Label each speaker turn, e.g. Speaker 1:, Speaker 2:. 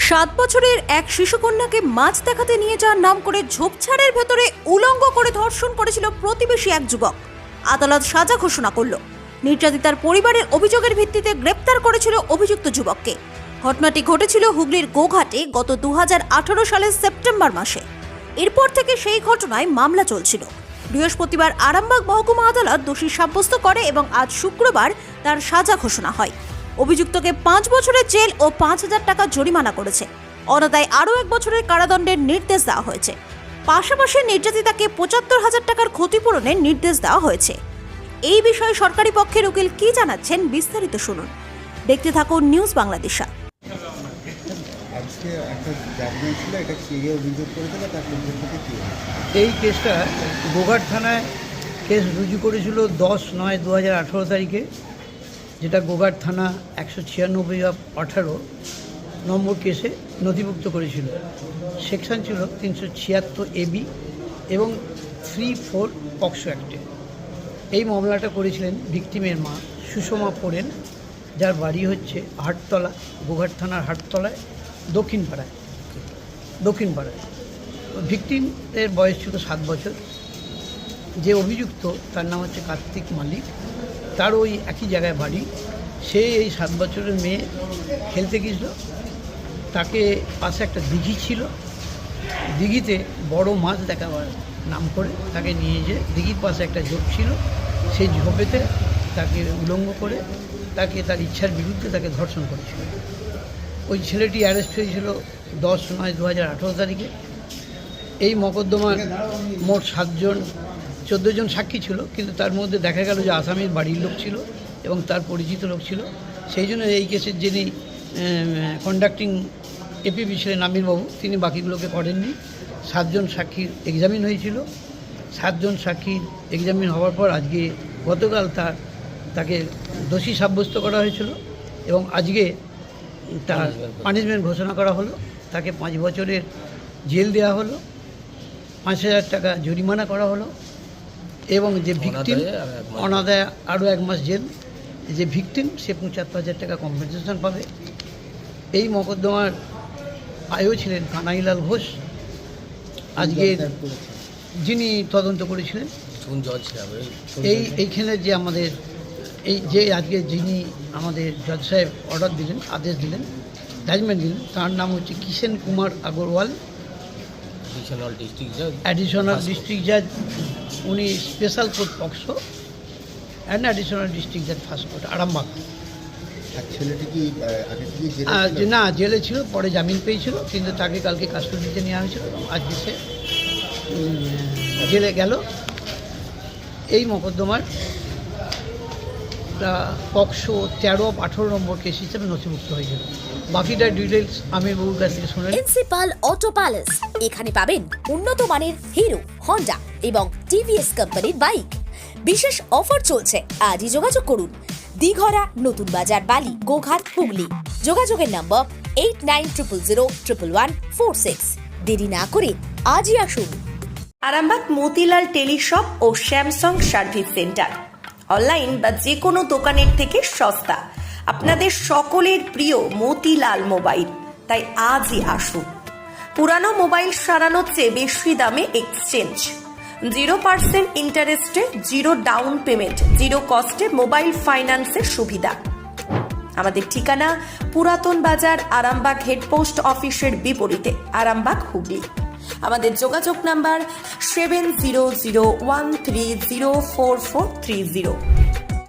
Speaker 1: 7 বছরের এক শিশুকন্যাকে মাছ দেখাতে নিয়ে যাওয়ার নাম করে ঝোপঝাড়ের ভেতরে উলঙ্গ করে ধর্ষণ করেছিল প্রতিবেশী এক যুবক। আদালত সাজা ঘোষণা করল। নির্যাতিতার পরিবারের অভিযোগের ভিত্তিতে গ্রেপ্তার করেছিল অভিযুক্ত যুবককে। ঘটনাটি ঘটেছিল হুগলির গোঘাটে গত 2018 সালের সেপ্টেম্বর মাসে। এরপর থেকে সেই ঘটনায় মামলা চলছিল। বৃহস্পতিবার আরামবাগ মহকুমা আদালত দোষী সাব্যস্ত করে এবং আজ শুক্রবার তার সাজা ঘোষণা হয়। অভিযুক্তকে 5 বছরের জেল ও 5,000 টাকা জরিমানা করেছে। অনাদায়ে আরও 1 বছরের কারাদণ্ডের নির্দেশ দেওয়া হয়েছে। পাশাপাশি নির্যাতিতাকে 75,000 টাকার ক্ষতিপূরণের নির্দেশ দেওয়া হয়েছে। এই বিষয়ে সরকারি পক্ষের উকিল কি জানাচ্ছেন বিস্তারিত শুনুন। দেখতে থাকুন নিউজ বাংলাদেশা।
Speaker 2: আজকে একটা জাজমেন্ট ছিল, এটা কে অভিযোগ করেছিল, তার পরিপ্রেক্ষিতে কি হয়েছে?
Speaker 3: এই কেসটা গোঘাট থানায় কেস রুজু করেছিল 10/9/2018 তারিখে, যেটা গোঘাট থানা 196/18 নম্বর কেসে নথিভুক্ত করেছিল। সেকশন ছিল 376 AB এবং 3(4) পক্সো অ্যাক্টে। এই মামলাটা করেছিলেন ভিকটিমের মা সুষমা পোরেন, যার বাড়ি হচ্ছে হাটতলা, গোঘাট থানার হাটতলায় দক্ষিণ পাড়ায়। ভিকটিমের বয়স ছিল 7 বছর। যে অভিযুক্ত তার নাম হচ্ছে কার্তিক মালিক, তার ওই একই জায়গায় বাড়ি। সে এই 7 বছরের মেয়ে খেলতে গিয়েছিল, তাকে পাশে একটা দিঘি ছিল, দিঘিতে বড় মাছ দেখাবার নাম করে তাকে নিয়ে যেয়ে দিঘির পাশে একটা ঝোপ ছিল, সেই ঝোপেতে তাকে উলঙ্গ করে তাকে তার ইচ্ছার বিরুদ্ধে তাকে ধর্ষণ করেছিল। ওই ছেলেটি অ্যারেস্ট হয়েছিল 10/9/2018 তারিখে। এই মকদ্দমার মোট 14 জন সাক্ষী ছিল, কিন্তু তার মধ্যে দেখা গেল যে আসামির বাড়ির লোক ছিল এবং তার পরিচিত লোক ছিল। সেই জন্য এই কেসের যিনি কন্ডাক্টিং এপিপি ছিলেন আমিরবাবু, তিনি বাকিগুলোকে করেননি। 7 জন সাক্ষীর এক্সামিন হয়েছিল। 7 জন সাক্ষীর এক্সামিন হওয়ার পর আজকে গতকাল তাকে দোষী সাব্যস্ত করা হয়েছিল এবং আজকে তার পানিশমেন্ট ঘোষণা করা হলো। তাকে 5 বছরের জেল দেওয়া হলো, 5,000 টাকা জরিমানা করা হলো এবং যে ভিকটিম অনাদায়ে আরও 1 মাস জেল। যে ভিকটিম সে 75,000 টাকা কম্পেনসেশন পাবে। এই মকদ্দমার আয়ও ছিলেন কানাইলাল ঘোষ, আজকে যিনি তদন্ত করেছিলেন। এইখানে যে আমাদের আজকে যিনি আমাদের জজ সাহেব অর্ডার দিলেন, আদেশ দিলেন, জাজমেন্ট দিলেন, তার নাম হচ্ছে কিষেন কুমার আগরওয়াল, অ্যাডিশনাল ডিস্ট্রিক্ট জাজ। উনি special court POCSO and additional district জাজ ফার্স্ট কোর্ট আরামবাগ।
Speaker 2: ছেলেটি কি আগে থেকে
Speaker 3: না, জেলে ছিল, পরে জামিন পেয়েছিল, কিন্তু তাকে কালকে কাস্টডিতে নেওয়া হয়েছিল এবং আজকে সে জেলে গেল। এই মকদ্দমার পক্সো 13/18 নম্বর কেস হিসেবে নথিভুক্ত হয়েছিল। বাকিটা ডিটেলস আমিরবাবুর কাছ থেকে শুনে।
Speaker 4: প্রিন্সিপাল অটো প্যালেস, এখানে পাবেন উন্নত মানের হিরো, হন্ডা এবং টিভিএস কোম্পানির বাইক। বিশেষ অফার চলছে, আজই যোগাযোগ করুন। দিঘরা, নতুন বাজার, বালি, গোঘাট, হুগলি। যোগাযোগের নম্বর 8900011146। দেরি না করে আজই আসুন।
Speaker 1: আরামবাগ মতিলাল টেলিশপ ও স্যামসাং সার্ভিস সেন্টার, অনলাইন বা যে কোনো দোকানের থেকে সস্তা। আপনাদের সকলের প্রিয় মতিলাল মোবাইল, তাই আজই আসুন। পুরানো মোবাইল সারানোর চেয়ে বেশি দামে এক্সচেঞ্জ, 0% ইন্টারেস্টে, 0 ডাউন পেমেন্ট, 0 কস্টে মোবাইল ফাইন্যান্সের সুবিধা। আমাদের ঠিকানা পুরাতন বাজার, আরামবাগ হেডপোস্ট অফিসের বিপরীতে, আরামবাগ, হুগলি। আমাদের যোগাযোগ নাম্বার 7001304430।